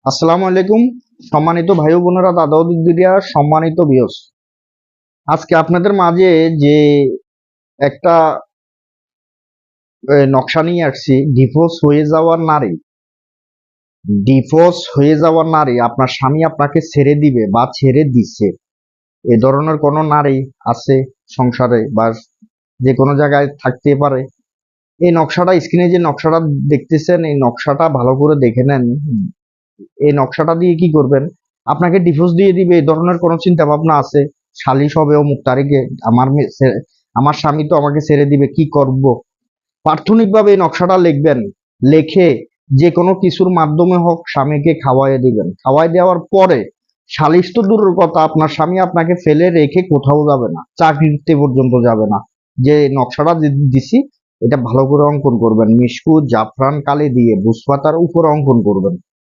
আসসালামু আলাইকুম। সম্মানিত ভাই ও বোনেরা, দাদা ও দিদিরা, সম্মানিত ভিউয়ার্স, আজকে আপনাদের মাঝে যে একটা নকশা নিয়ে আসছি। ডিভোর্স হয়ে যাওয়ার নারী, আপনার স্বামী আপনাকে ছেড়ে দিবে বা ছেড়ে দিচ্ছে, এ ধরনের কোনো নারী আছে সংসারে বা যে কোনো জায়গায় থাকতে পারে। এই নকশাটা, স্ক্রিনে যে নকশাটা দেখতেছেন, এই নকশাটা ভালো করে দেখে নেন। এই নকশাটা দিয়ে কি করবেন? আপনাকে ডিভোর্স দিয়ে দিবে, এই ধরনের কোনো চিন্তা ভাবনা আছে? সালিশ হবে অমুক তারিখে, আমার স্বামী তো আমাকে ছেড়ে দিবে, কি করব? প্রাথমিকভাবে এই নকশাটা লিখবেন। লিখে যে কোনো কিছুর মাধ্যমে হোক স্বামীকে খাওয়াইয়ে দিবেন। খাওয়াই দেওয়ার পরে সালিশ তো দূরের কথা, আপনার স্বামী আপনাকে ফেলে রেখে কোথাও যাবে না, চাকরিতে পর্যন্ত যাবে না। যে নকশাটা দিছি, এটা ভালো করে অঙ্কন করবেন। মিশকু জাফরান কালি দিয়ে বুঝপাতার উপর অঙ্কন করবেন।